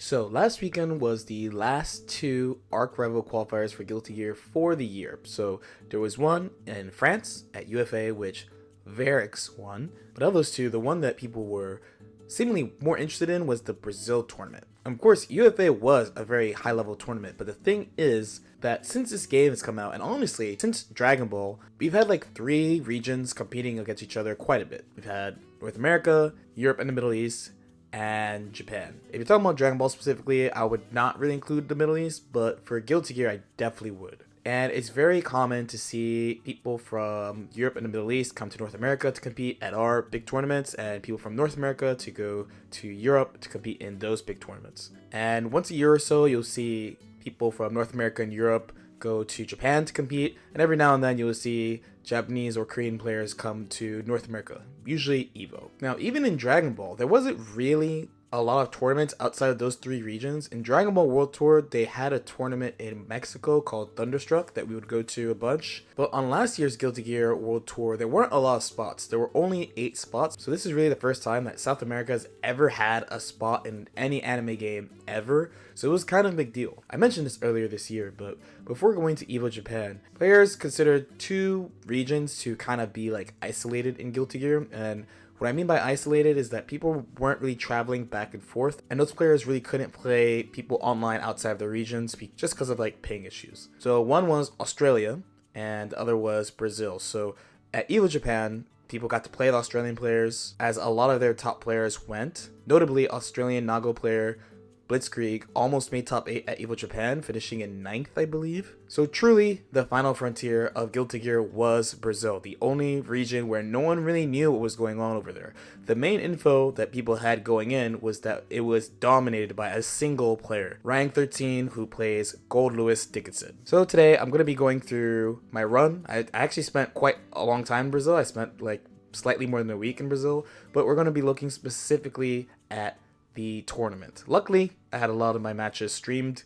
So last weekend was the last two Arc Rival qualifiers for Guilty Gear for the year. So there was one in France at UFA, which Varix won. But of those two, the one that people were seemingly more interested in was the Brazil tournament. Of course, UFA was a very high level tournament, but the thing is that since this game has come out, and honestly, since Dragon Ball, we've had like 3 regions competing against each other quite a bit. We've had North America, Europe and the Middle East, and Japan. If you're talking about Dragon Ball specifically, I would not really include the Middle East, but for Guilty Gear, I definitely would. And it's very common to see people from Europe and the Middle East come to North America to compete at our big tournaments, and people from North America to go to Europe to compete in those big tournaments. And once a year or so, you'll see people from North America and Europe go to Japan to compete, and every now and then you'll see Japanese or Korean players come to North America, usually EVO. Now, even in Dragon Ball, there wasn't really a lot of tournaments outside of those 3 regions. In Dragon Ball World Tour, they had a tournament in Mexico called Thunderstruck that we would go to a bunch. But on last year's Guilty Gear World Tour, there weren't a lot of spots. There were only 8 spots. So this is really the first time that South America has ever had a spot in any anime game ever. So it was kind of a big deal. I mentioned this earlier this year, but before going to EVO Japan, players considered 2 regions to kind of be like isolated in Guilty Gear. And what I mean by isolated is that people weren't really traveling back and forth, and those players really couldn't play people online outside of the regions just because of like ping issues. So one was Australia, and the other was Brazil. So at EVO Japan, people got to play the Australian players, as a lot of their top players went. Notably, Australian Nago player Blitzkrieg almost made top 8 at EVO Japan, finishing in 9th, I believe. So truly, the final frontier of Guilty Gear was Brazil, the only region where no one really knew what was going on over there. The main info that people had going in was that it was dominated by a single player, Rang13, who plays Goldlewis Dickinson. So today, I'm going to be going through my run. I actually spent quite a long time in Brazil. I spent like slightly more than a week in Brazil, but we're going to be looking specifically at the tournament. Luckily, I had a lot of my matches streamed.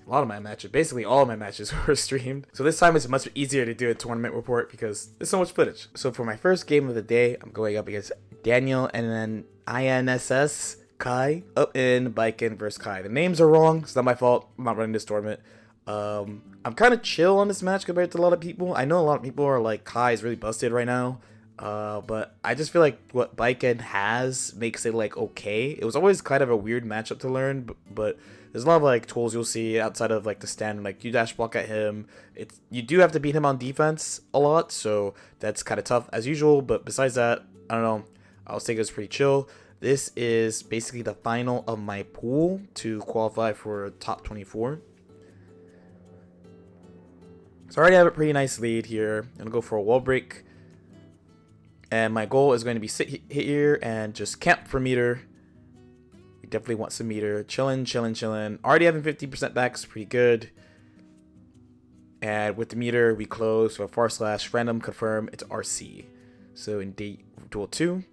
Basically all of my matches were streamed. So this time it's much easier to do a tournament report because there's so much footage. So for my first game of the day, I'm going up against Daniel and then INSS Kai up in Baiken versus Kai. The names are wrong. It's not my fault. I'm not running this tournament. I'm kind of chill on this match compared to a lot of people. I know a lot of people are like, Kai is really busted right now. But I just feel like what Baiken has makes it like okay. It was always kind of a weird matchup to learn, but there's a lot of like tools you'll see outside of like the standard, like you dash block at him. You do have to beat him on defense a lot, so that's kind of tough as usual. But besides that, I don't know. I'll say it's pretty chill. This is basically the final of my pool to qualify for top 24. So I already have a pretty nice lead here. I'm gonna go for a wall break. And my goal is going to be sit here and just camp for meter. We definitely want some meter. Chillin'. Already having 50% back is pretty good. And with the meter, we close for / random confirm it's RC. So in duel 2.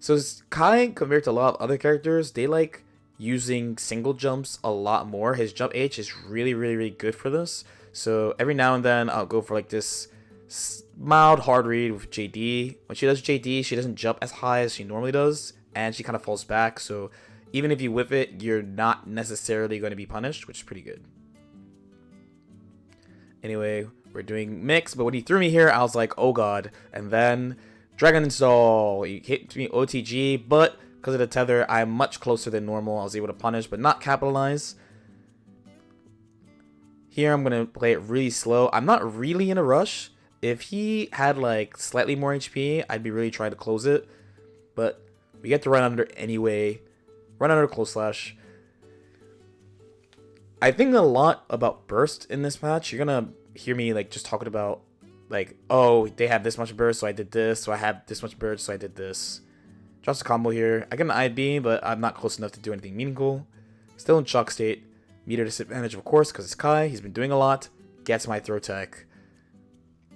So Kai, compared to a lot of other characters, they like using single jumps a lot more. His jump H is really good for this. So every now and then I'll go for like this mild hard read with JD. When she does JD, she doesn't jump as high as she normally does, and she kind of falls back. So even if you whip it, you're not necessarily going to be punished, which is pretty good. Anyway, we're doing mix, but when he threw me here, I was like, oh god. And then Dragon Install. He hit me OTG, but because of the tether, I'm much closer than normal. I was able to punish, but not capitalize. Here, I'm going to play it really slow. I'm not really in a rush. If he had like slightly more HP, I'd be really trying to close it. But we get to run under anyway. Run under close slash. I think a lot about burst in this match. You're gonna hear me like just talking about like, oh, they have this much burst, so I did this. So I have this much burst, so I did this. Drops a combo here. I get an IB, but I'm not close enough to do anything meaningful. Still in shock state. Meter disadvantage, of course, because it's Kai. He's been doing a lot. Gets my throw tech.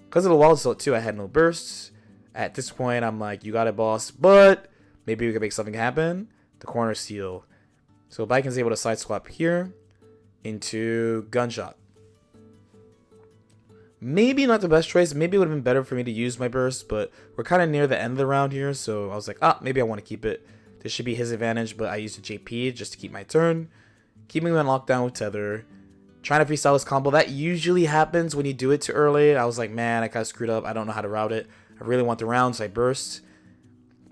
Because of the wild assault too, I had no bursts. At this point, I'm like, you got it, boss. But maybe we can make something happen. The corner steal. So Baiken's able to side swap here into gunshot. Maybe not the best choice. Maybe it would have been better for me to use my burst, but we're kind of near the end of the round here. So I was like, maybe I want to keep it. This should be his advantage, but I used a JP just to keep my turn. keeping him on lockdown with tether, trying to freestyle this combo. That usually happens when you do it too early. I was like, man, I kind of screwed up. I don't know how to route it. I really want the round, so I burst.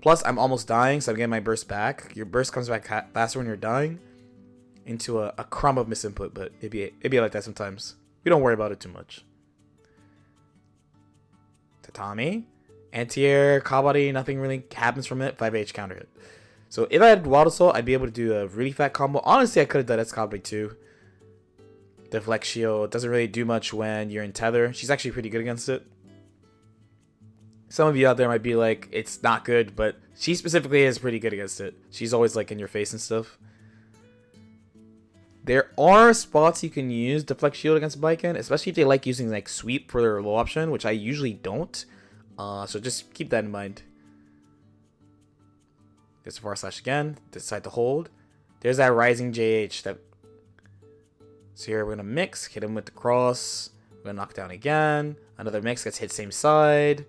Plus, I'm almost dying, so I'm getting my burst back. Your burst comes back faster when you're dying into a crumb of misinput, but it'd be like that sometimes. We don't worry about it too much. Tatami. Anti-air, Kabari, nothing really happens from it. 5H counter hit. So if I had Wild Assault, I'd be able to do a really fat combo. Honestly, I could have done Kabari too. Deflectio doesn't really do much when you're in tether. She's actually pretty good against it. Some of you out there might be like, it's not good, but she specifically is pretty good against it. She's always like in your face and stuff. There are spots you can use Deflect Shield against Baiken, especially if they like using like Sweep for their low option, which I usually don't. So just keep that in mind. There's a forward slash again. Decide to hold. There's that rising JH. So here we're going to mix. Hit him with the cross. We're going to knock down again. Another mix gets hit same side.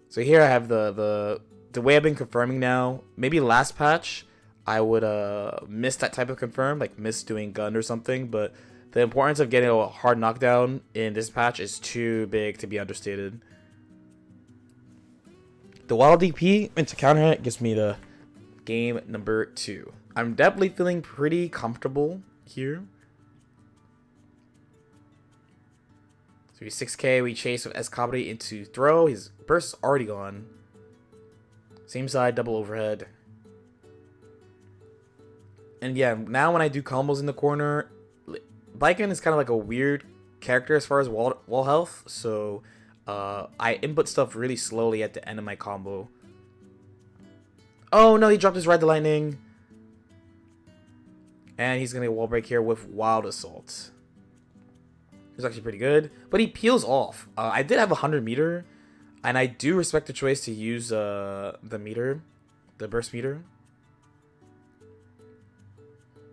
So here I have the way I've been confirming now. Maybe last patch I would miss that type of confirm. Like miss doing gun or something. But the importance of getting a hard knockdown in this patch is too big to be understated. The wild DP into counter hit gives me the game number 2. I'm definitely feeling pretty comfortable here. So 6k, we chase with Kabari into throw. His burst is already gone. Same side, double overhead. And yeah, now when I do combos in the corner, Baiken is kind of like a weird character as far as wall health. So I input stuff really slowly at the end of my combo. Oh no, he dropped his Ride the Lightning. And he's going to get wall break here with Wild Assault. It's actually pretty good. But he peels off. I did have a 100 meter. And I do respect the choice to use the meter. The burst meter.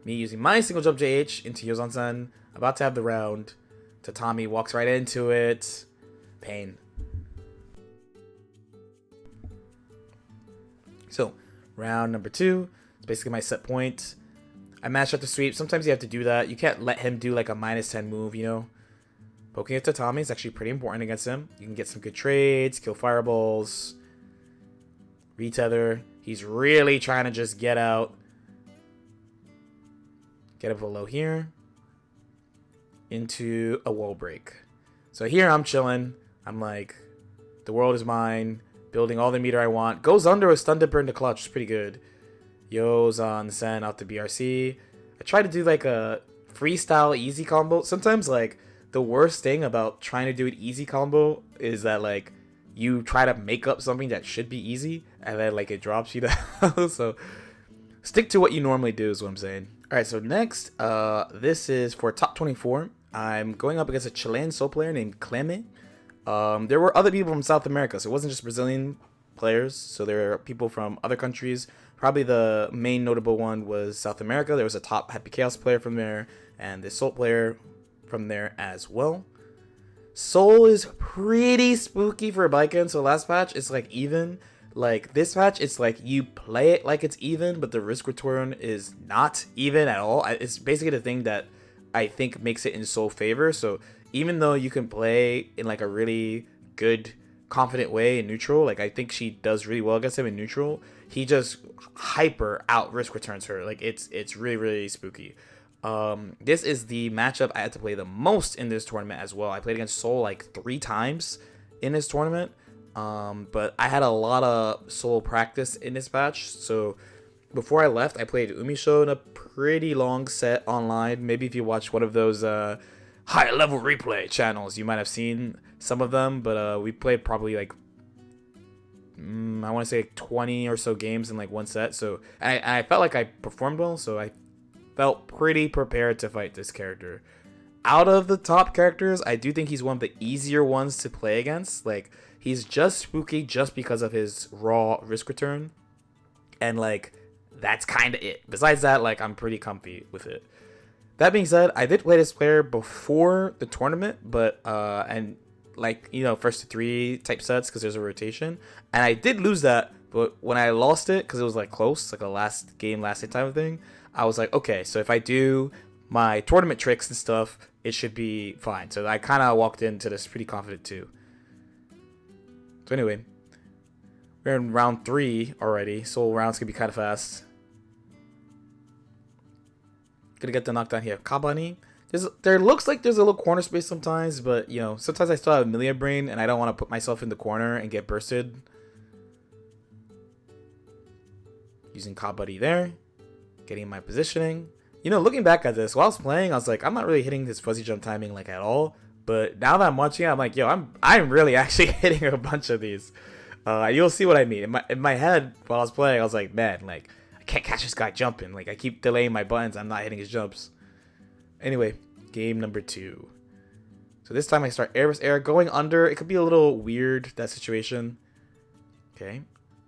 Me using my single jump JH into Yozan-sen. About to have the round. Tatami walks right into it. Pain. So, round number 2. It's basically my set point. I mashed up the sweep. Sometimes you have to do that. You can't let him do like a -10 move, you know. Poking at Tatami is actually pretty important against him. You can get some good trades, kill fireballs, retether. He's really trying to just get out. Get up below here. Into a wall break. So here I'm chilling. I'm like, the world is mine. Building all the meter I want. Goes under a stun dipper into clutch. It's pretty good. Yozan-sen out to BRC. I try to do like a freestyle easy combo. Sometimes like the worst thing about trying to do an easy combo is that like you try to make up something that should be easy and then like it drops you down. So stick to what you normally do is what I'm saying. Alright, so next, this is for top 24. I'm going up against a Chilean solo player named Cleme. There were other people from South America, so it wasn't just Brazilian players. So there are people from other countries. Probably the main notable one was South America. There was a top Happy Chaos player from there, and the Soul player from there as well. Soul is pretty spooky for Baiken, so last patch it's like even. Like this patch, it's like you play it like it's even, but the risk return is not even at all. It's basically the thing that I think makes it in Soul favor. So even though you can play in like a really good, confident way in neutral, like I think she does really well against him in neutral, he just hyper out risk returns her. Like it's really, really spooky. This is the matchup I had to play the most in this tournament as well. I played against Soul like 3 times in this tournament. But I had a lot of solo practice in this batch, so before I left, I played Umisho in a pretty long set online. Maybe if you watch one of those high-level replay channels, you might have seen some of them, but we played probably like, I want to say 20 or so games in like one set, so I felt like I performed well, so I felt pretty prepared to fight this character. Out of the top characters, I do think he's one of the easier ones to play against. Like, he's just spooky just because of his raw risk return. And, like, that's kind of it. Besides that, like, I'm pretty comfy with it. That being said, I did play this player before the tournament, but, and, like, you know, first to 3 type sets because there's a rotation. And I did lose that, but when I lost it, because it was, like, close, like a last game, last hit type of thing, I was like, okay, so if I do my tournament tricks and stuff, it should be fine. So I kind of walked into this pretty confident too. So anyway, we're in round 3 already. Soul rounds can be kind of fast. Gonna get the knockdown here. Kabani. There looks like there's a little corner space sometimes, but you know, sometimes I still have a million brain and I don't want to put myself in the corner and get bursted. Using Kabani there. Getting my positioning. You know, looking back at this, while I was playing, I was like, I'm not really hitting this fuzzy jump timing like at all. But now that I'm watching it, I'm like, yo, I'm really actually hitting a bunch of these. You'll see what I mean. In my head, while I was playing, I was like, man, like, I can't catch this guy jumping. Like, I keep delaying my buttons. I'm not hitting his jumps. Anyway, game number 2. So this time I start air versus air. Going under, it could be a little weird, that situation. Okay.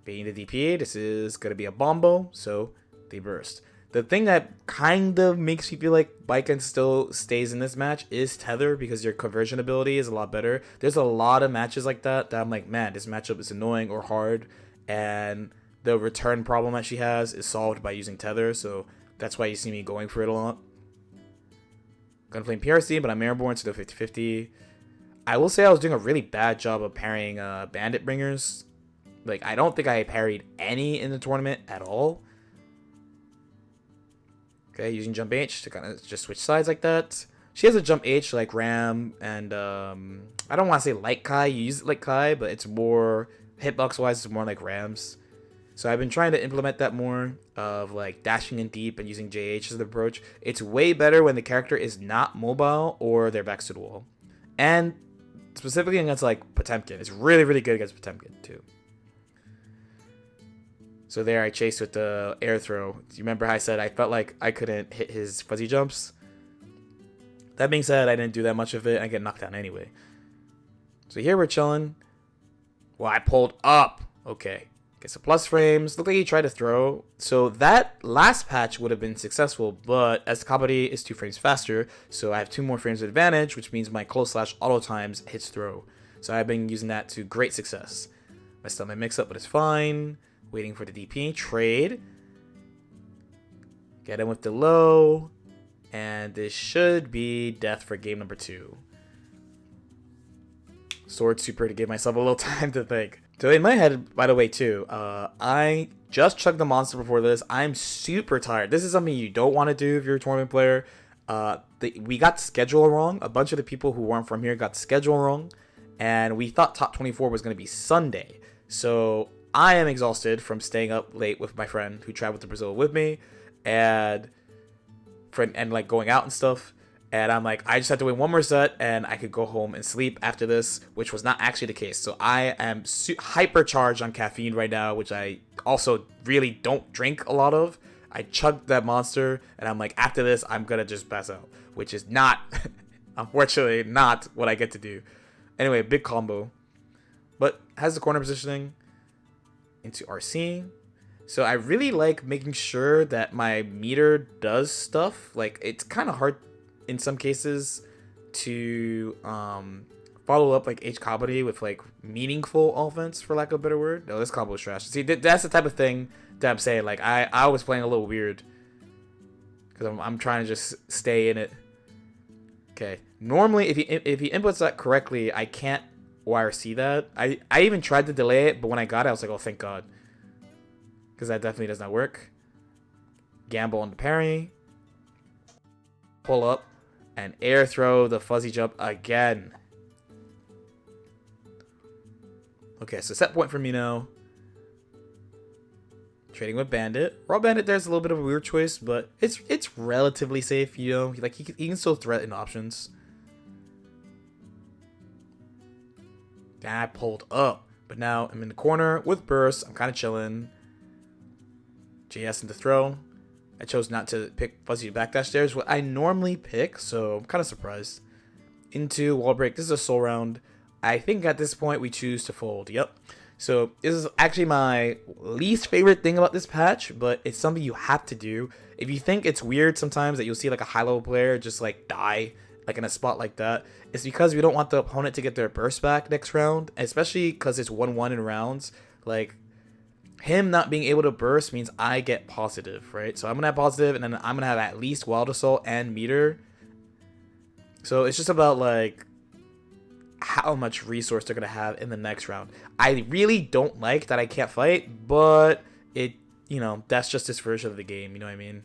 Being the DPA, this is going to be a bombo. So they burst. The thing that kind of makes me feel like Baiken still stays in this match is Tether, because your conversion ability is a lot better. There's a lot of matches like that I'm like, man, this matchup is annoying or hard, and the return problem that she has is solved by using Tether, so that's why you see me going for it a lot. Gonna play PRC, but I'm airborne, so 50-50. I will say I was doing a really bad job of parrying Bandit Bringers. Like, I don't think I parried any in the tournament at all. Okay, using jump H to kind of just switch sides like that. She has a jump H like Ram, and I don't want to say like Kai. You use it like Kai, but it's more hitbox wise. It's more like Rams. So I've been trying to implement that more of like dashing in deep and using JH as the approach. It's way better when the character is not mobile or their backs to the wall, and specifically against like Potemkin. It's really really good against Potemkin too. So there I chased with the air throw. Do you remember how I said I felt like I couldn't hit his fuzzy jumps? That being said, I didn't do that much of it. I get knocked down anyway. So here we're chilling. Well, I pulled up. Okay. Get some plus frames. Looked like he tried to throw. So that last patch would have been successful, but as Kabari is 2 frames faster, so I have 2 more frames of advantage, which means my close slash auto times hits throw. So I've been using that to great success. Messed up my mix up, but it's fine. Waiting for the DP. Trade. Get him with the low. And this should be death for game number 2. Sword super to give myself a little time to think. So in my head, by the way, too, I just chugged the monster before this. I'm super tired. This is something you don't want to do if you're a tournament player. We got the schedule wrong. A bunch of the people who weren't from here got the schedule wrong. And we thought top 24 was going to be Sunday. So I am exhausted from staying up late with my friend who traveled to Brazil with me, and like going out and stuff. And I'm like, I just have to win one more set and I could go home and sleep after this, which was not actually the case. So I am hypercharged on caffeine right now, which I also really don't drink a lot of. I chugged that monster and I'm like, after this, I'm gonna just pass out, which is not, unfortunately, not what I get to do. Anyway, big combo, but has the corner positioning into RC. So I really like making sure that my meter does stuff. Like, it's kind of hard in some cases to follow up like H Kabari with like meaningful offense, for lack of a better word. No, this combo is trash. See, that's the type of thing that I'm saying. Like, I was playing a little weird because I'm trying to just stay in it. Okay, normally if he inputs that correctly, I can't YRC that. I even tried to delay it, but when I got it, I was like, oh, thank God. Because that definitely does not work. Gamble on the parry. Pull up. And air throw the fuzzy jump again. Okay, so set point for me now. Trading with Bandit. Raw Bandit, there's a little bit of a weird choice, but it's relatively safe, you know. Like, he can still threaten options. I pulled up, but now I'm in the corner with burst. I'm kind of chilling. JS into throw. I chose not to pick fuzzy backdash there, is what I normally pick, so I'm kind of surprised. Into wall break. This is a soul round. I think at this point we choose to fold. Yep. So this is actually my least favorite thing about this patch, but it's something you have to do. If you think it's weird sometimes that you'll see like a high level player just like die like in a spot like that, it's because we don't want the opponent to get their burst back next round, especially because it's 1-1 in rounds. Like, him not being able to burst means I get positive, right? So I'm gonna have positive, and then I'm gonna have at least Wild Assault and Meter. So it's just about like how much resource they're gonna have in the next round. I really don't like that I can't fight, but it, you know, that's just this version of the game, you know what I mean?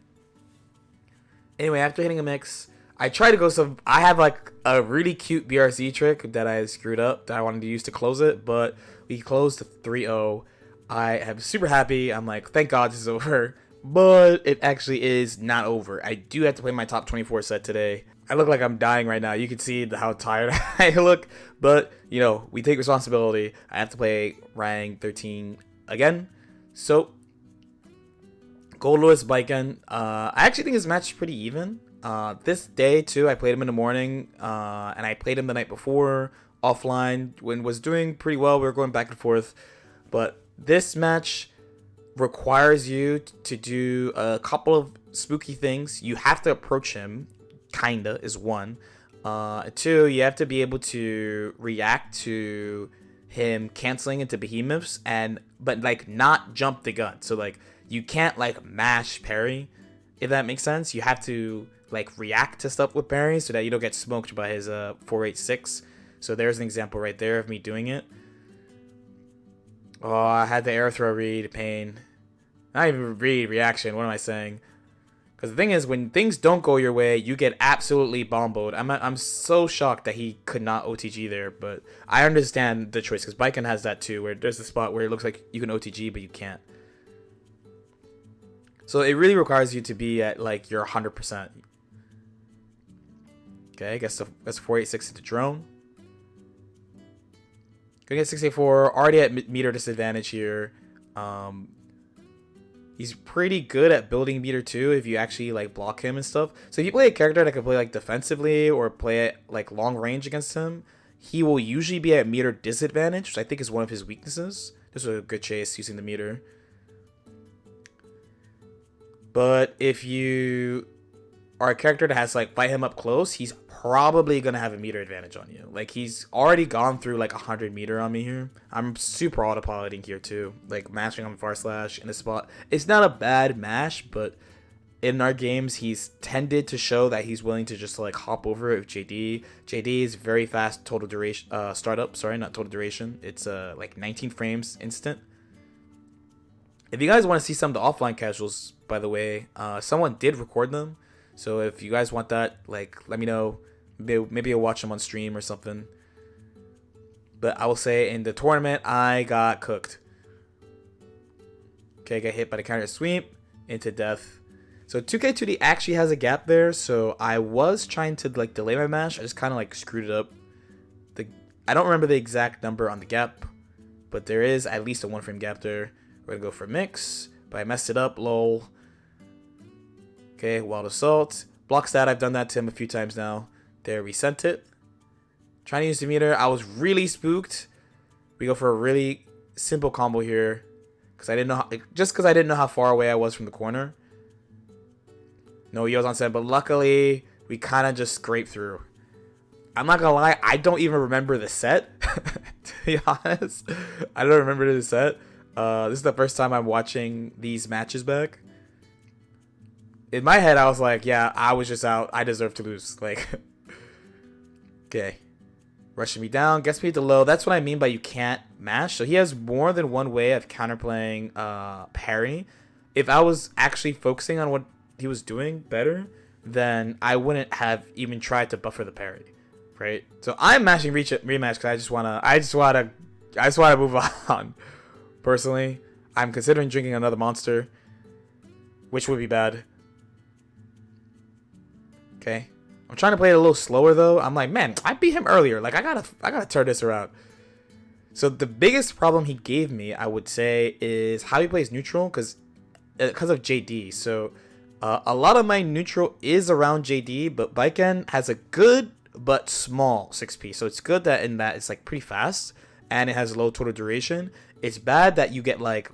Anyway, after hitting a mix, I try to go some. I have like a really cute BRC trick that I screwed up that I wanted to use to close it, but we closed the 3-0. I am super happy. I'm like, thank God this is over. But it actually is not over. I do have to play my top 24 set today. I look like I'm dying right now. You can see how tired I look. But, you know, we take responsibility. I have to play Rang 13 again. So, Goldlewis, Biken. I actually think this match is pretty even. This day, too, I played him in the morning. And I played him the night before offline when was doing pretty well. We were going back and forth. But this match requires you to do a couple of spooky things. You have to approach him, kinda, is one. Two, you have to be able to react to him canceling into behemoths, but like not jump the gun. So like you can't like mash parry, if that makes sense. You have to like react to stuff with parry so that you don't get smoked by his 486. So there's an example right there of me doing it. Oh, I had the air throw read, pain. Not even read, reaction, what am I saying? Because the thing is, when things don't go your way, you get absolutely bomboed. I'm so shocked that he could not OTG there, but I understand the choice, because Biken has that too, where there's a spot where it looks like you can OTG, but you can't. So it really requires you to be at like your 100%. Okay, I guess that's 486 into drone. Gonna get 684, already at meter disadvantage here. He's pretty good at building meter too if you actually like block him and stuff. So if you play a character that can play like defensively or play it like long range against him, he will usually be at meter disadvantage, which I think is one of his weaknesses. This was a good chase using the meter. But if you are a character that has to like fight him up close, he's probably gonna have a meter advantage on you. Like he's already gone through like 100 meter on me here. I'm super autopiloting here too, like mashing on far slash in a spot. It's not a bad mash, but in our games he's tended to show that he's willing to just like hop over it with JD. JD is very fast total duration startup. Sorry, not total duration. It's like 19 frames instant. If you guys want to see some of the offline casuals, by the way, someone did record them. So if you guys want that, like, let me know. Maybe I'll watch them on stream or something. But I will say in the tournament, I got cooked. Okay, I got hit by the counter sweep into death. So 2K2D actually has a gap there. So I was trying to like delay my mash. I just kind of like screwed it up. I don't remember the exact number on the gap, but there is at least a 1 frame gap there. We're gonna go for mix, but I messed it up, lol. Okay, Wild Assault. Block stat, I've done that to him a few times now. There, we sent it. Trying to use the meter. I was really spooked. We go for a really simple combo here. Because I didn't know because I didn't know how far away I was from the corner. No Yo's on set, but luckily we kind of just scraped through. I'm not gonna lie, I don't even remember the set. To be honest. I don't remember the set. This is the first time I'm watching these matches back. In my head, I was like, yeah, I was just out. I deserve to lose. Like, okay. Rushing me down. Gets me to low. That's what I mean by you can't mash. So he has more than one way of counterplaying parry. If I was actually focusing on what he was doing better, then I wouldn't have even tried to buffer the parry. Right? So I'm mashing rematch because I just wanna move on. Personally, I'm considering drinking another monster, which would be bad. Okay, I'm trying to play it a little slower though. I'm like, man, I beat him earlier. Like I gotta turn this around. So the biggest problem he gave me, I would say, is how he plays neutral, because of JD. So a lot of my neutral is around JD, but Biken has a good but small 6P. So it's good that in that it's like pretty fast and it has low total duration. It's bad that you get like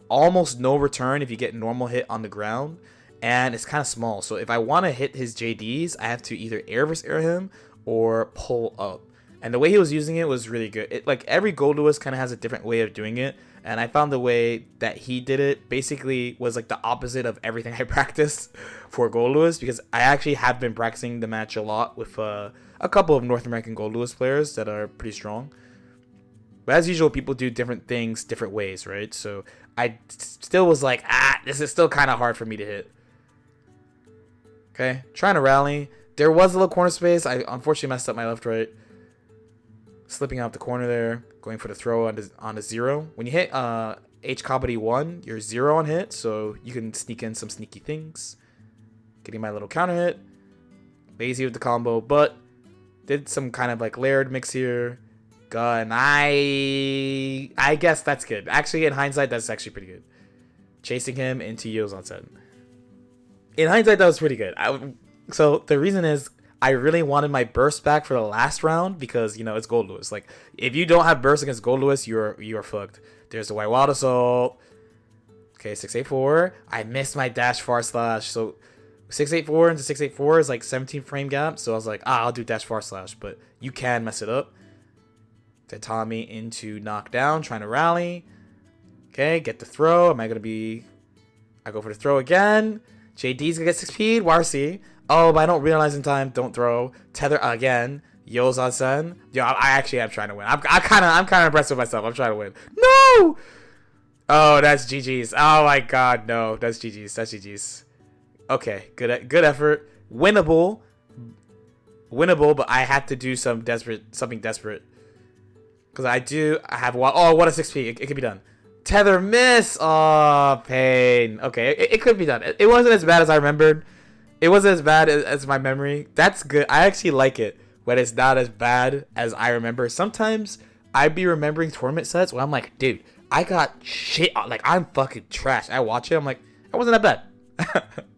almost no return if you get normal hit on the ground. And it's kind of small, so if I want to hit his JDs, I have to either air versus air him or pull up. And the way he was using it was really good. Like every Goldlewis kind of has a different way of doing it. And I found the way that he did it basically was like the opposite of everything I practiced for Goldlewis, because I actually have been practicing the match a lot with a couple of North American Goldlewis players that are pretty strong. But as usual, people do different things different ways, right? So I still was like, this is still kind of hard for me to hit. Okay, trying to rally. There was a little corner space. I unfortunately messed up my left-right. Slipping out the corner there. Going for the throw on a 0. When you hit H comedy 1, you're 0 on hit, so you can sneak in some sneaky things. Getting my little counter hit. Lazy with the combo, but did some kind of like layered mix here. Gun. I guess that's good. Actually, in hindsight, that's actually pretty good. Chasing him into Yo's on set. In hindsight, that was pretty good. So the reason is I really wanted my burst back for the last round because, you know, it's Goldlewis. Like, if you don't have burst against Goldlewis, you're fucked. There's the White Wild Assault. Okay, 684. I missed my dash far slash. So 684 into 684 is like 17 frame gap. So I was like, I'll do dash far slash. But you can mess it up. Tatami into knockdown, trying to rally. Okay, get the throw. Am I going to be... I go for the throw again. JD's going to get 6 speed. Warsi. Oh, but I don't realize in time. Don't throw. Tether again. Yo's on Sen. Yo, I actually am trying to win. I'm kind of impressed with myself. I'm trying to win. No! Oh, that's GG's. Oh my god, no. That's GG's. That's GG's. Okay, good effort. Winnable, but I had to do something desperate. Because I have one. Oh, what a 6P. It could be done. Tether miss. Oh, pain. Okay, it could be done. It wasn't as bad as I remembered. It wasn't as bad as my memory. That's good. I actually like it when it's not as bad as I remember. Sometimes I'd be remembering tournament sets where I'm like, dude, I got shit. Like, I'm fucking trash. I watch it. I'm like, it wasn't that bad.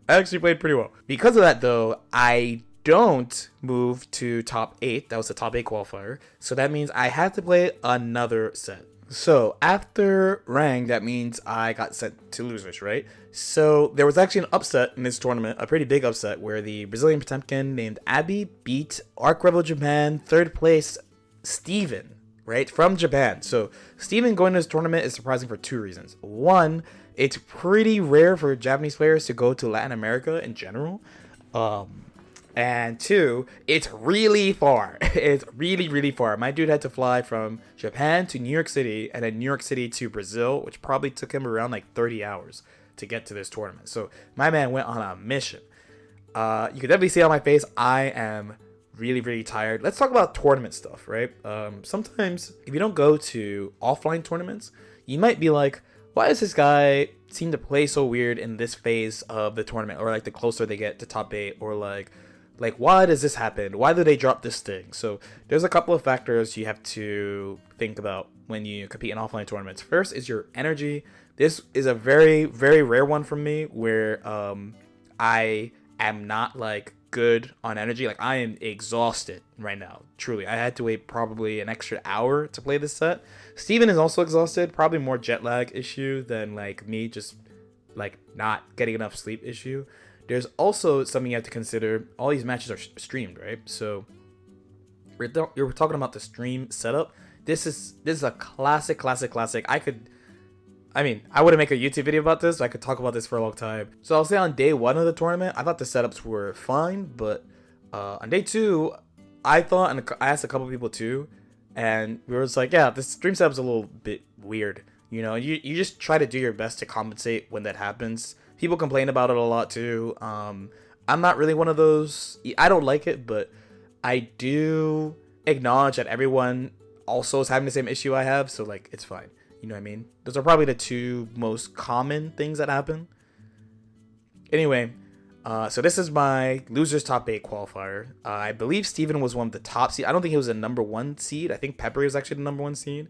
I actually played pretty well. Because of that, though, I don't move to top 8. That was the top 8 qualifier. So that means I had to play another set. So after Rang, that means I got sent to losers, right? So there was actually an upset in this tournament, a pretty big upset, where the Brazilian Potemkin named Abby beat Arc Rebel Japan 3rd place Steven, right? From Japan. So Steven going to this tournament is surprising for 2 reasons. One, it's pretty rare for Japanese players to go to Latin America in general. And 2, it's really far. It's really, really far. My dude had to fly from Japan to New York City and then New York City to Brazil, which probably took him around like 30 hours to get to this tournament. So my man went on a mission. You can definitely see on my face, I am really, really tired. Let's talk about tournament stuff, right? Sometimes if you don't go to offline tournaments, you might be like, why does this guy seem to play so weird in this phase of the tournament? Or like the closer they get to top 8, or like why does this happen? Why do they drop this thing? So there's a couple of factors you have to think about when you compete in offline tournaments. First is your energy. This is a very, very rare one for me where I am not like good on energy. Like, I am exhausted right now. Truly, I had to wait probably an extra hour to play this set. Steven is also exhausted, probably more jet lag issue than like me just like not getting enough sleep issue. There's also something you have to consider. All these matches are streamed, right? So we're talking about the stream setup. This is a classic. I wouldn't make a YouTube video about this. I could talk about this for a long time. So I'll say on day 1 of the tournament, I thought the setups were fine, but on day 2, I thought, and I asked a couple people too, and we were just like, yeah, this stream setup's a little bit weird. You know, you just try to do your best to compensate when that happens. People complain about it a lot too. I'm not really one of those. I don't like it, but I do acknowledge that everyone also is having the same issue I have, so like, it's fine. You know what I mean? Those are probably the 2 most common things that happen. Anyway, so this is my losers top 8 qualifier. I believe Steven was one of the top seed. I don't think he was a number 1 seed. I think Peppery was actually the number 1 seed.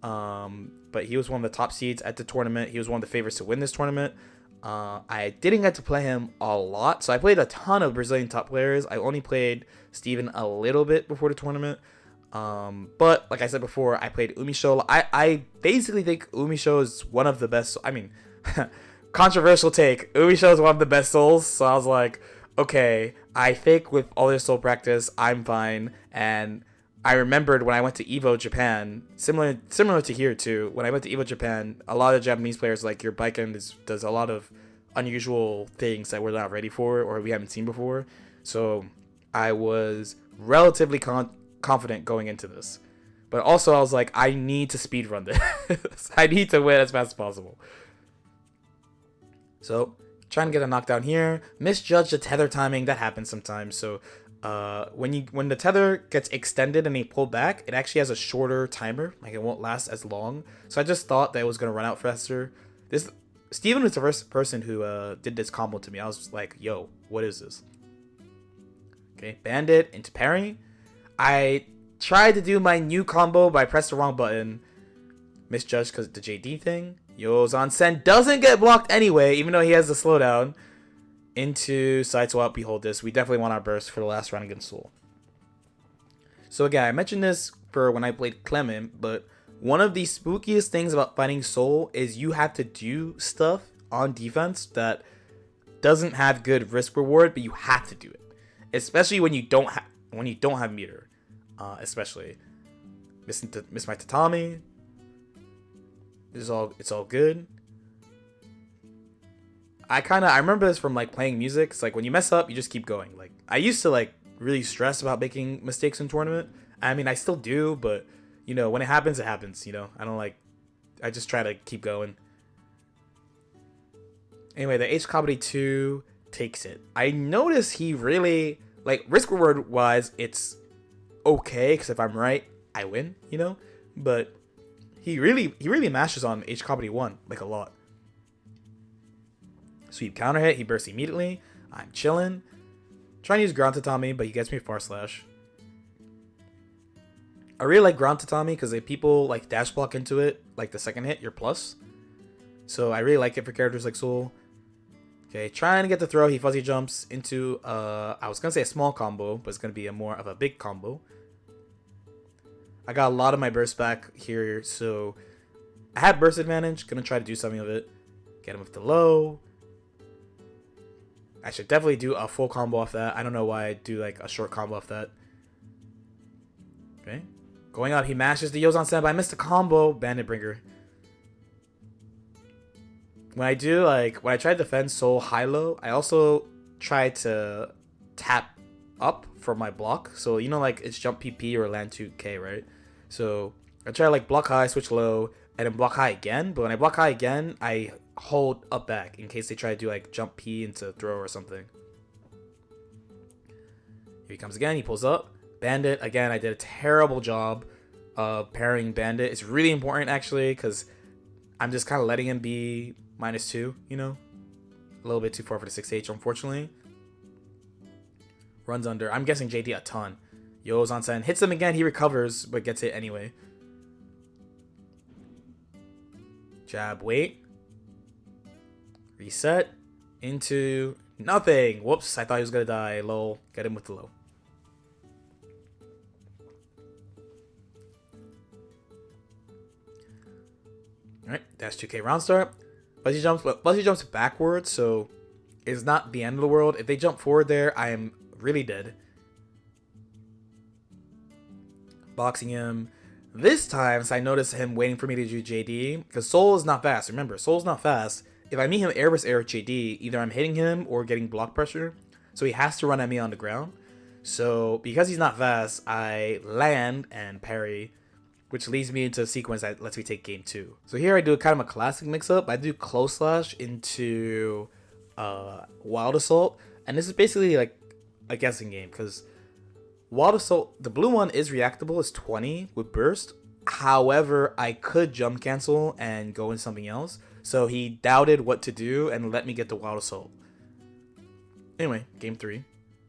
But he was one of the top seeds at the tournament. He was one of the favorites to win this tournament. I didn't get to play him a lot. So I played a ton of Brazilian top players. I only played Steven a little bit before the tournament. But like I said before, I played Umisho. I basically think Umisho is one of the best. I mean, controversial take. Umisho is one of the best souls. So I was like, okay, I think with all this soul practice, I'm fine. And I remembered when I went to Evo Japan, similar to here too. When I went to Evo Japan, a lot of Japanese players like your bike end does a lot of unusual things that we're not ready for or we haven't seen before. So I was relatively confident going into this, but also I was like, I need to speedrun this. I need to win as fast as possible. So trying to get a knockdown here, misjudged the tether timing. That happens sometimes. So when the tether gets extended and they pull back, it actually has a shorter timer. Like it won't last as long. So I just thought that it was gonna run out faster. Steven was the first person who did this combo to me. I was like, yo, what is this? Okay, bandit into parry. I tried to do my new combo, but I pressed the wrong button. Misjudged because of the JD thing. Yozan-sen doesn't get blocked anyway, even though he has the slowdown. Into side swap, we hold this. We definitely want our burst for the last round against Soul. So again, I mentioned this for when I played Clement, but one of the spookiest things about fighting Soul is you have to do stuff on defense that doesn't have good risk reward, but you have to do it. Especially when you don't have meter. Especially miss my tatami. It's all good. I remember this from like playing music. It's like when you mess up, you just keep going. Like I used to like really stress about making mistakes in tournament. I mean, I still do, but you know, when it happens, it happens. You know, I just try to keep going. Anyway, the H Kabaddi 2 takes it. I notice he really like risk reward wise, it's okay because if I'm right, I win. You know, but he really mashes on H Kabaddi 1 like a lot. Sweep counter hit, he bursts immediately. I'm chilling. Trying to use ground tatami, but he gets me far slash. I really like ground tatami because if people like dash block into it, like the second hit, you're plus. So I really like it for characters like Soul. Okay, trying to get the throw, he fuzzy jumps into I was gonna say a small combo, but it's gonna be more of a big combo. I got a lot of my burst back here, so I have burst advantage. Gonna try to do something with it. Get him with the low. I should definitely do a full combo off that. I don't know why I do like a short combo off that. Okay. Going out, he mashes the Yozan-sen, but I missed the combo. Bandit Bringer. When I try to defend Soul high-low, I also try to tap up for my block. So, you know, like it's jump PP or land 2K, right? So I try to like block high, switch low, and then block high again. But when I block high again, I hold up back in case they try to do like jump P into throw or something. Here he comes again. He pulls up. Bandit. Again, I did a terrible job of parrying Bandit. It's really important actually because I'm just kind of letting him be -2, you know? A little bit too far for the 6H, unfortunately. Runs under. I'm guessing JD a ton. Yozan-sen hits him again. He recovers, but gets hit anyway. Jab, wait. Reset. Into nothing. Whoops, I thought he was going to die. Lol. Get him with the low. Alright, dash 2K round start. Fuzzy jumps backwards, so it's not the end of the world. If they jump forward there, I am really dead. Boxing him. This time, so I noticed him waiting for me to do JD, because Soul is not fast. Remember, Soul's not fast. If I meet him air versus air JD, either I'm hitting him or getting block pressure, so he has to run at me on the ground. So because he's not fast, I land and parry, which leads me into a sequence that lets me take game 2. So here I do kind of a classic mix-up. I do close slash into Wild Assault, and this is basically like a guessing game because Wild Assault, the blue one is reactable, it's 20 with burst. However, I could jump cancel and go into something else. So he doubted what to do and let me get the Wild Assault. Anyway, game 3.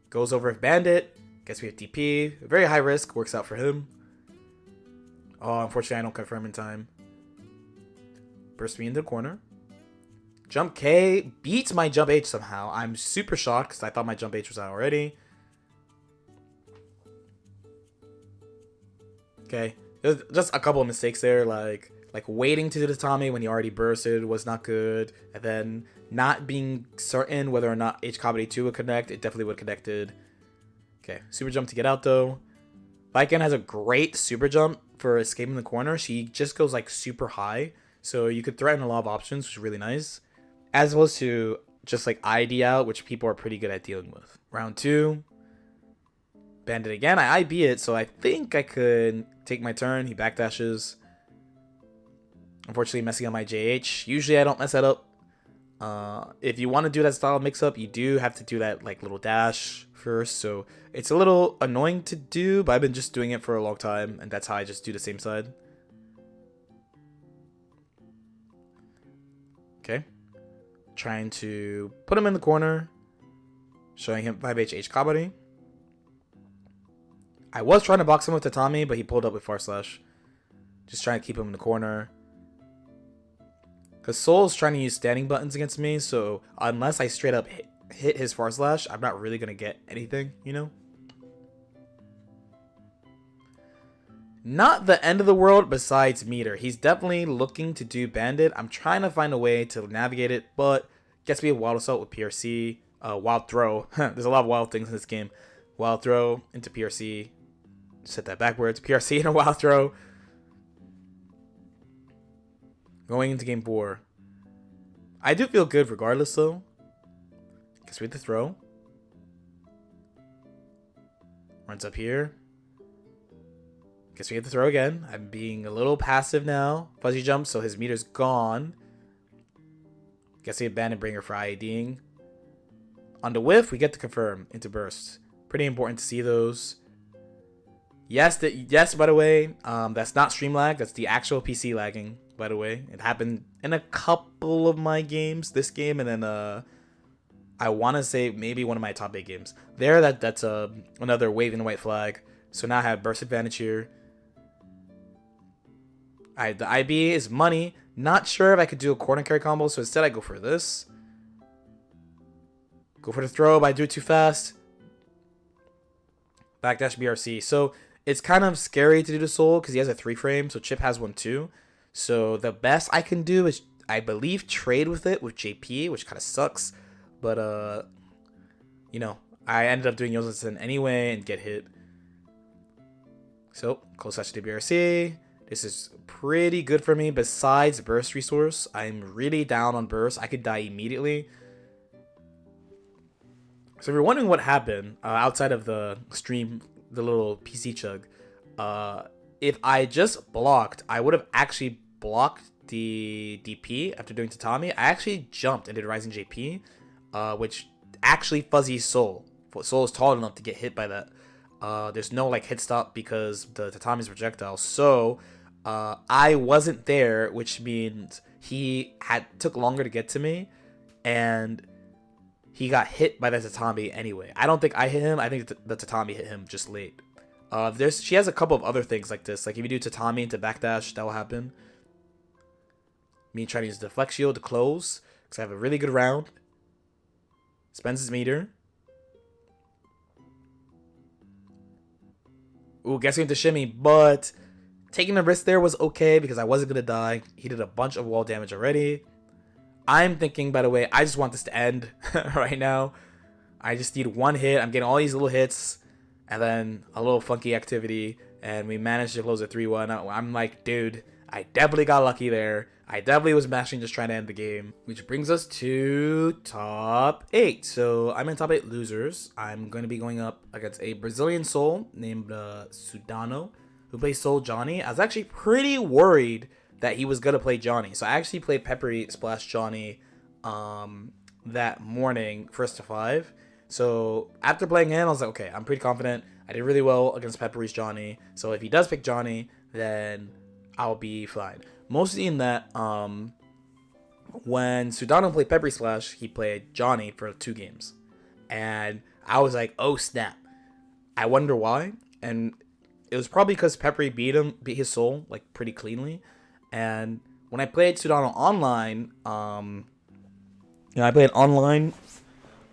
Goes over with Bandit, gets me a DP. Very high risk, works out for him. Oh, unfortunately I don't confirm in time. Burst me into the corner. Jump K beats my jump H somehow. I'm super shocked because I thought my jump H was out already. Okay, there's just a couple of mistakes there, like waiting to do the Tommy when he already bursted was not good, and then not being certain whether or not H Kabaddi 2 would connect. It definitely would have connected. Okay, super jump to get out though. Viken has a great super jump for escaping the corner. She just goes like super high, so you could threaten a lot of options, which is really nice. As opposed to just like ID out, which people are pretty good at dealing with. Round 2. Bandit again. I IB it, so I think I could take my turn. He backdashes. Unfortunately, messing up my JH. Usually I don't mess that up. If you want to do that style mix-up, you do have to do that like little dash first. So it's a little annoying to do, but I've been just doing it for a long time, and that's how I just do the same side. Okay. Trying to put him in the corner. Showing him 5H Kabari. I was trying to box him with Tatami, but he pulled up with Far Slash. Just trying to keep him in the corner. Because Soul's trying to use standing buttons against me, so unless I straight up hit his Far Slash, I'm not really going to get anything, you know? Not the end of the world besides meter. He's definitely looking to do Bandit. I'm trying to find a way to navigate it, but gets me a Wild Assault with PRC. Wild Throw. There's a lot of wild things in this game. Wild Throw into PRC. Set that backwards. PRC and a Wild Throw. Going into game 4. I do feel good regardless, though. Guess we have to throw. Runs up here. Guess we have to throw again. I'm being a little passive now. Fuzzy jump, so his meter's gone. Guess we have Bandit Bringer for IEDing. On the whiff, we get to confirm into burst. Pretty important to see those. Yes, yes. By the way, that's not stream lag. That's the actual PC lagging. By the way, it happened in a couple of my games. This game, and then I want to say maybe one of my top 8 games. There, that's another waving the white flag. So now I have burst advantage here. The IB is money. Not sure if I could do a corner carry combo, so instead I go for this. Go for the throw, but I do it too fast. Backdash BRC. So it's kind of scary to do the soul because he has a 3-frame, so Chip has one too. So the best I can do is, I believe, trade with it with JP, which kind of sucks. But, you know, I ended up doing Yosen anyway and get hit. So, close slash to BRC. This is pretty good for me. Besides burst resource, I'm really down on burst. I could die immediately. So if you're wondering what happened outside of the stream, the little PC chug, if I just blocked, I would have actually blocked the DP after doing Tatami. I actually jumped and did Rising JP, which actually fuzzy Soul. Soul is tall enough to get hit by that. There's no like hit stop because the Tatami's projectile. So I wasn't there, which means he took longer to get to me, and he got hit by the Tatami anyway. I don't think I hit him. I think the Tatami hit him just late. She has a couple of other things like this. Like if you do Tatami into backdash, that will happen. Me trying to use the flex shield to close because I have a really good round. Spends his meter. Ooh, guessing into shimmy, but taking the risk there was okay because I wasn't gonna die. He did a bunch of wall damage already. I'm thinking, by the way, I just want this to end right now. I just need one hit. I'm getting all these little hits and then a little funky activity, and we managed to close a 3-1. I'm like, dude, I definitely got lucky there. I definitely was mashing just trying to end the game, which brings us to top 8. So I'm in top 8 losers. I'm going to be going up against a Brazilian soul named Sudano, who plays Soul Johnny. I was actually pretty worried that he was going to play Johnny. So I actually played Peppery Splash Johnny that morning, 1st to 5. So after playing him, I was like, okay, I'm pretty confident. I did really well against Peppery's Johnny. So if he does pick Johnny, then I'll be fine. Mostly in that when Sudano played Peppery Splash, he played Johnny for 2 games. And I was like, oh snap. I wonder why. And it was probably because Peppery beat his soul like pretty cleanly. And when I played Sudano online, I played online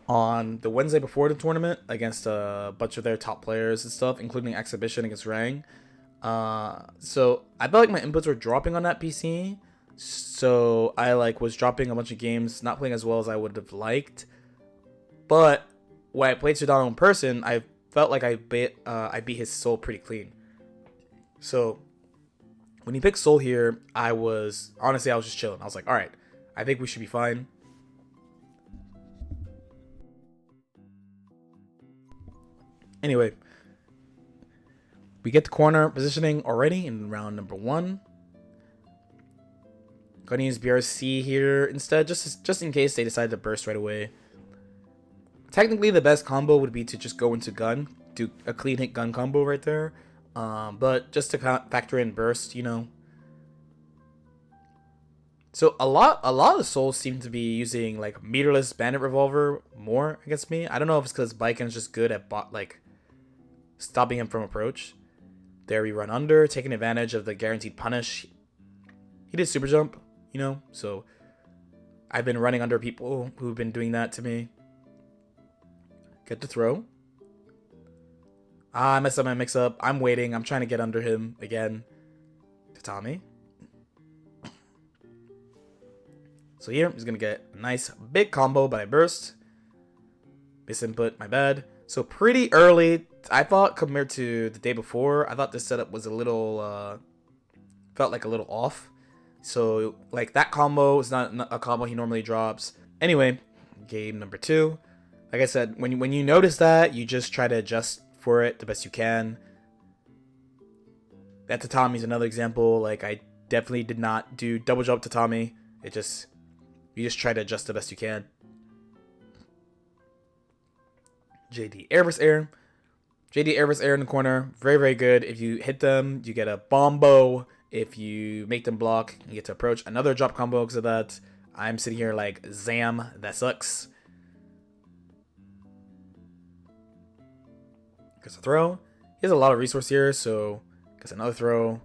on the Wednesday before the tournament against a bunch of their top players and stuff, including Exhibition against Rang. So I felt like my inputs were dropping on that PC. So I was dropping a bunch of games, not playing as well as I would have liked. But when I played Sudano in person, I felt like I beat his soul pretty clean. So when he picked soul here, I was just chilling. I was like, all right, I think we should be fine. Anyway, we get the corner positioning already in round number 1. Gonna use BRC here instead, just in case they decide to burst right away. Technically, the best combo would be to just go into gun, do a clean hit gun combo right there. But just to factor in burst, you know. So a lot of souls seem to be using like meterless bandit revolver more against me. I don't know if it's because Baiken's just good at stopping him from approach. There we run under, taking advantage of the guaranteed punish. He did super jump, you know, so I've been running under people who've been doing that to me. Get the throw. I messed up my mix-up. I'm waiting. I'm trying to get under him again. Tatami. So here, he's going to get a nice big combo, but I burst. Misinput, my bad. So pretty early. I thought compared to the day before, I thought this setup was a little, felt like a little off. So like that combo is not a combo he normally drops. Anyway, game number 2. Like I said, when you notice that, you just try to adjust for it the best you can. That tatami is another example. Like I definitely did not do double jump tatami. You just try to adjust the best you can. JD air vs air. JD air vs air in the corner. Very, very good. If you hit them, you get a bombo. If you make them block, you get to approach. Another drop combo because of that. I'm sitting here like, Zam, that sucks. Gets a throw. He has a lot of resource here, so gets another throw.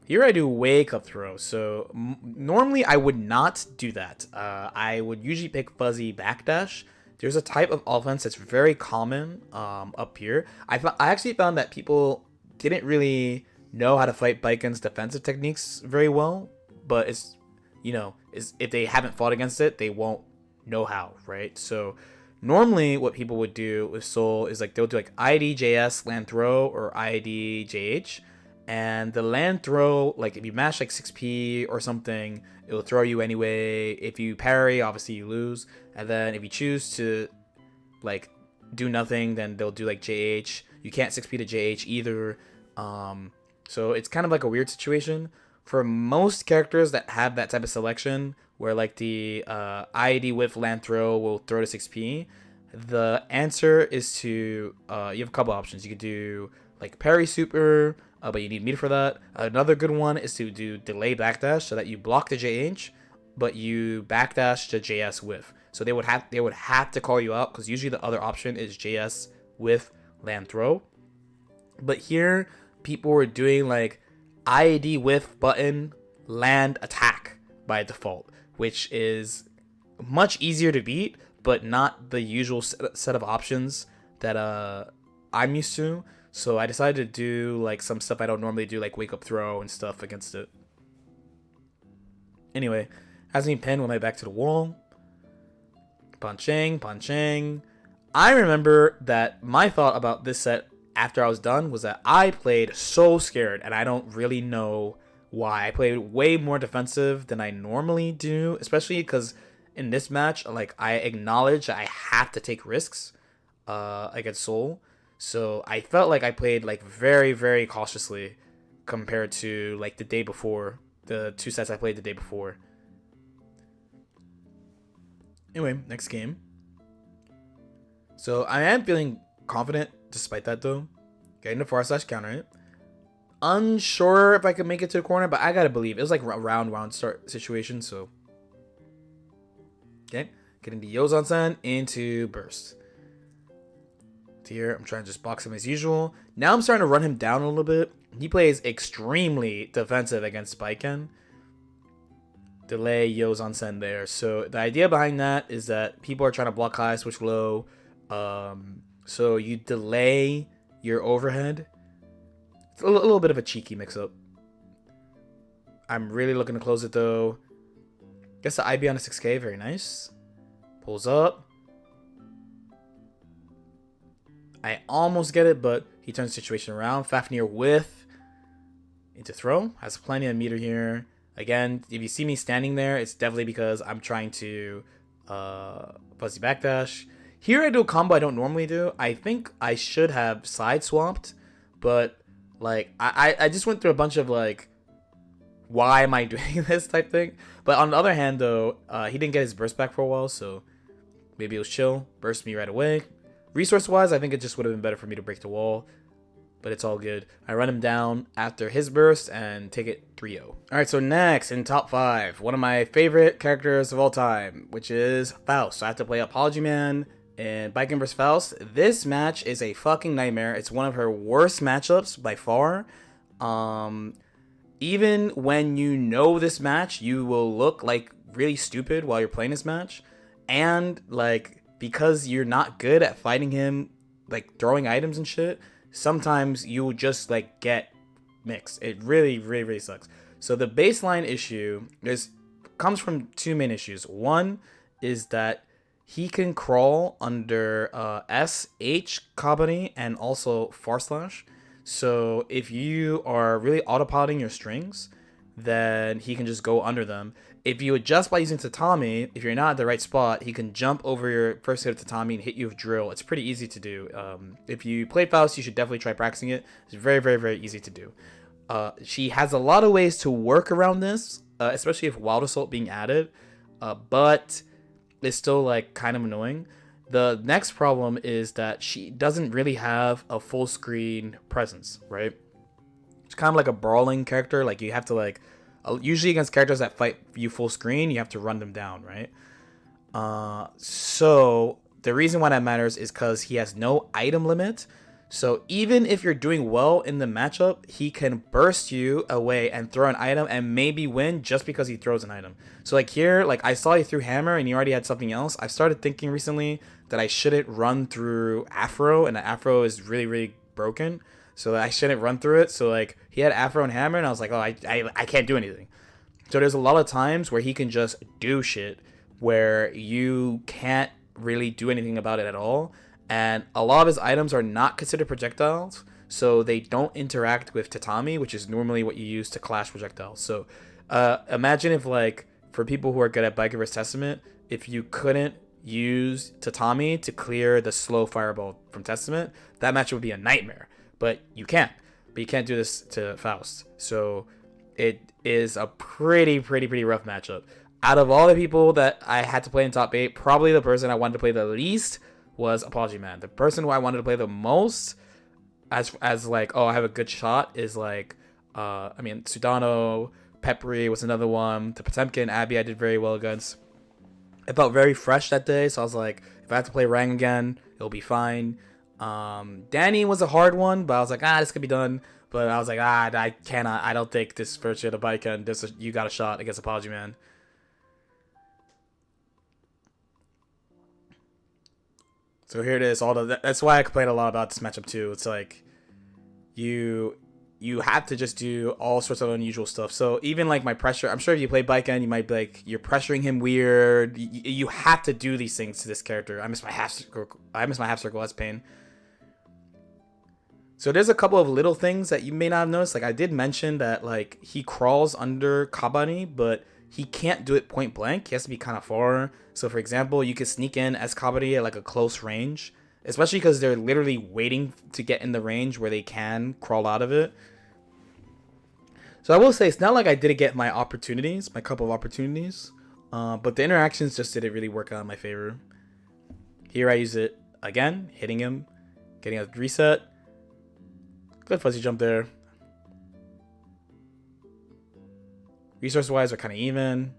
Here I do wake up throw. So normally I would not do that. I would usually pick fuzzy backdash. There's a type of offense that's very common up here. I actually found that people didn't really know how to fight Baiken's defensive techniques very well, but it's, you know, if they haven't fought against it, they won't know how, right? So normally what people would do with Soul is like they'll do like IDJS land throw or IDJH, and the land throw, like if you mash like 6p or something, it'll throw you anyway. If you parry, obviously you lose, and then if you choose to like do nothing, then they'll do like JH. You can't 6p to JH either. So it's kind of like a weird situation. For most characters that have that type of selection, where like the IED with land throw will throw to 6p, the answer is to, you have a couple options. You could do like parry super, but you need meter for that. Another good one is to do delay backdash, so that you block the JH, but you backdash to JS with. So they would have to call you out, because usually the other option is JS with land throw. But here, people were doing like IED with button land attack by default, which is much easier to beat, but not the usual set of options that I'm used to. So I decided to do like some stuff I don't normally do, like wake up throw and stuff against it. Anyway, has me pinned when I back to the wall. Punching. I remember that my thought about this set after I was done was that I played so scared, and I don't really know why. I played way more defensive than I normally do, especially because in this match, like, I acknowledge I have to take risks against Soul. So I felt like I played like very, very cautiously compared to like the day before, the 2 sets I played the day before. Anyway, next game. So I am feeling confident despite that though. Getting the far slash counter it. Unsure if I could make it to the corner, but I gotta believe. It was like a round start situation, so. Okay, getting the Yozan-san into burst. Here, I'm trying to just box him as usual. Now I'm starting to run him down a little bit. He plays extremely defensive against Baiken. Delay Yozan-sen there. So the idea behind that is that people are trying to block high, switch low. So you delay your overhead. It's a little bit of a cheeky mix-up. I'm really looking to close it though. Gets the IB on a 6k, very nice. Pulls up. I almost get it, but he turns the situation around. Fafnir with into throw. Has plenty of meter here. Again, if you see me standing there, it's definitely because I'm trying to fuzzy backdash. Here I do a combo I don't normally do. I think I should have side swapped, but like I just went through a bunch of like, why am I doing this type thing? But on the other hand though, he didn't get his burst back for a while, so maybe it was chill. Burst me right away. Resource wise, I think it just would have been better for me to break the wall, but it's all good. I run him down after his burst and take it 3-0. All right, so next in top 5, one of my favorite characters of all time, which is Faust. So I have to play Apologyman and Biken vs. Faust. This match is a fucking nightmare. It's one of her worst matchups by far. Even when you know this match, you will look like really stupid while you're playing this match. And like, because you're not good at fighting him, like throwing items and shit, sometimes you'll just like get mixed. It really sucks. So the baseline issue comes from two main issues. One is that he can crawl under SH Kabani and also Farslash. So if you are really autopilloting your strings, then he can just go under them. If you adjust by using Tatami, if you're not at the right spot, he can jump over your first hit of Tatami and hit you with Drill. It's pretty easy to do. If you play Faust, you should definitely try practicing it. It's very easy to do. She has a lot of ways to work around this, especially if Wild Assault being added, but it's still like kind of annoying. The next problem is that she doesn't really have a full screen presence, right? It's kind of like a brawling character. Like you have to like, usually against characters that fight you full screen, you have to run them down, right? So the reason why that matters is because he has no item limit. So even if you're doing well in the matchup, he can burst you away and throw an item and maybe win just because he throws an item. So like here, like I saw you threw hammer and you already had something else. I've started thinking recently that I shouldn't run through Afro, and the Afro is really broken. So I shouldn't run through it. So like he had Afro and hammer and I was like, oh, I can't do anything. So there's a lot of times where he can just do shit where you can't really do anything about it at all. And a lot of his items are not considered projectiles, so they don't interact with Tatami, which is normally what you use to clash projectiles. So imagine if, like, for people who are good at Biker vs. Testament, if you couldn't use Tatami to clear the slow fireball from Testament, that match would be a nightmare. But you can't. But you can't do this to Faust. So it is a pretty rough matchup. Out of all the people that I had to play in top 8, probably the person I wanted to play the least was Apologyman. The person who I wanted to play the most as like, oh, I have a good shot is like Sudano, Peppery was another one. The Potemkin, Abby I did very well against. I felt very fresh that day, so I was like, if I have to play Rang again, it'll be fine. Danny was a hard one, but I was like, this could be done. But I was like, I cannot. I don't think this first year the bike and you got a shot against Apologyman. So here it is. That's why I complain a lot about this matchup too. It's like you have to just do all sorts of unusual stuff. So even like my pressure, I'm sure if you play Baiken, you might be like, you're pressuring him weird. You have to do these things to this character. I miss my half circle. That's pain. So there's a couple of little things that you may not have noticed. Like I did mention that like he crawls under Kabani, but he can't do it point blank. He has to be kind of far. So for example, you could sneak in as Kabari at like a close range, especially because they're literally waiting to get in the range where they can crawl out of it. So I will say it's not like I didn't get my couple of opportunities, but the interactions just didn't really work out in my favor. Here I use it again, hitting him, getting a reset. Good fuzzy jump there. Resource-wise, we're kind of even.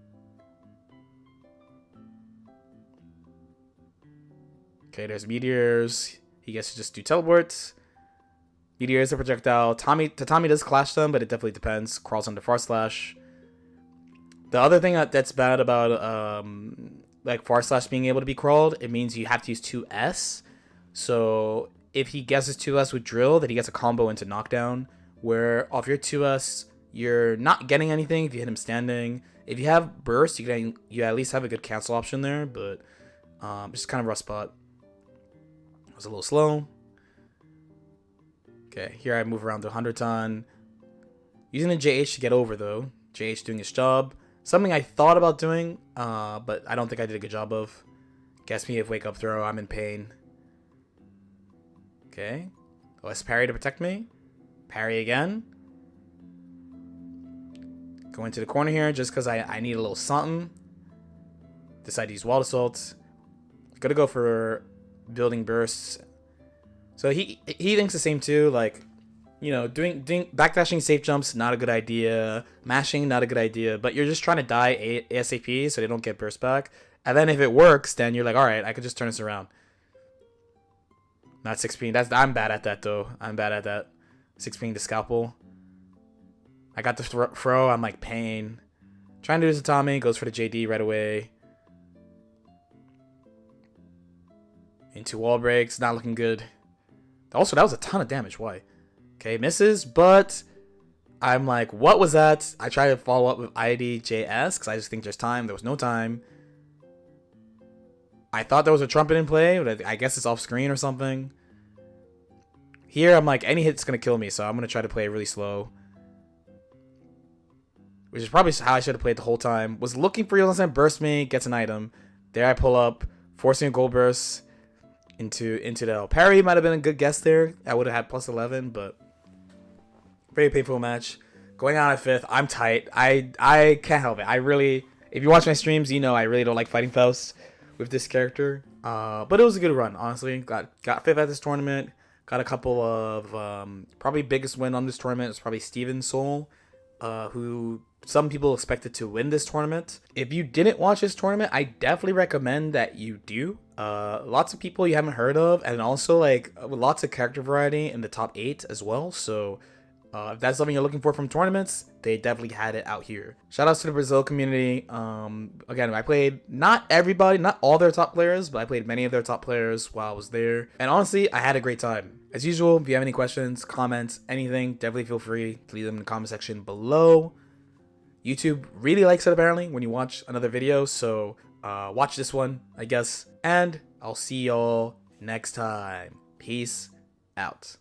Okay, there's meteors. He gets to just do teleports. Meteor is a projectile. Tatami does clash them, but it definitely depends. Crawls under Farslash. The other thing that's bad about like Farslash being able to be crawled, it means you have to use 2S. So if he guesses 2S with Drill, then he gets a combo into knockdown, where off your 2S, you're not getting anything if you hit him standing. If you have burst, you at least have a good cancel option there, but it's just kind of a rough spot. It was a little slow. Okay, here I move around the 100-ton. Using the JH to get over, though. JH doing his job. Something I thought about doing, but I don't think I did a good job of. Guess me if wake up throw. I'm in pain. Okay. OS parry to protect me. Parry again. Go into the corner here just because I need a little something. Decide to use wall assault. Gonna go for building bursts. So he thinks the same too. Like, you know, doing backdashing safe jumps, not a good idea. Mashing, not a good idea. But you're just trying to die ASAP so they don't get burst back. And then if it works, then you're like, all right, I could just turn this around. Not 6-ping. I'm bad at that though. I'm bad at that. 6-ping the scalpel. I got the throw. I'm like pain. Trying to do this Tommy. Goes for the JD right away. Into wall breaks. Not looking good. Also, that was a ton of damage. Why? Okay, misses, but I'm like, what was that? I try to follow up with IDJS because I just think there's time. There was no time. I thought there was a trumpet in play, but I guess it's off screen or something. Here, I'm like, any hit's going to kill me, so I'm going to try to play really slow. Which is probably how I should have played the whole time. Was looking for Yolan-san, burst me, gets an item. There I pull up, forcing a gold burst into the parry. Might have been a good guess there. I would have had plus 11, but very painful match. Going out at 5th, I'm tight. I can't help it. I really, if you watch my streams, you know I really don't like fighting Faust with this character. But it was a good run, honestly. Got 5th at this tournament. Got a couple of probably biggest win on this tournament is probably Steven Soul, who some people expected to win this tournament. If you didn't watch this tournament, I definitely recommend that you do. Lots of people you haven't heard of, and also like lots of character variety in the top 8 as well. So if that's something you're looking for from tournaments, they definitely had it out here. Shout outs to the Brazil community. Again, I played not everybody, not all their top players, but I played many of their top players while I was there. And honestly, I had a great time. As usual, if you have any questions, comments, anything, definitely feel free to leave them in the comment section below. YouTube really likes it apparently when you watch another video, so watch this one, I guess. And I'll see y'all next time. Peace out.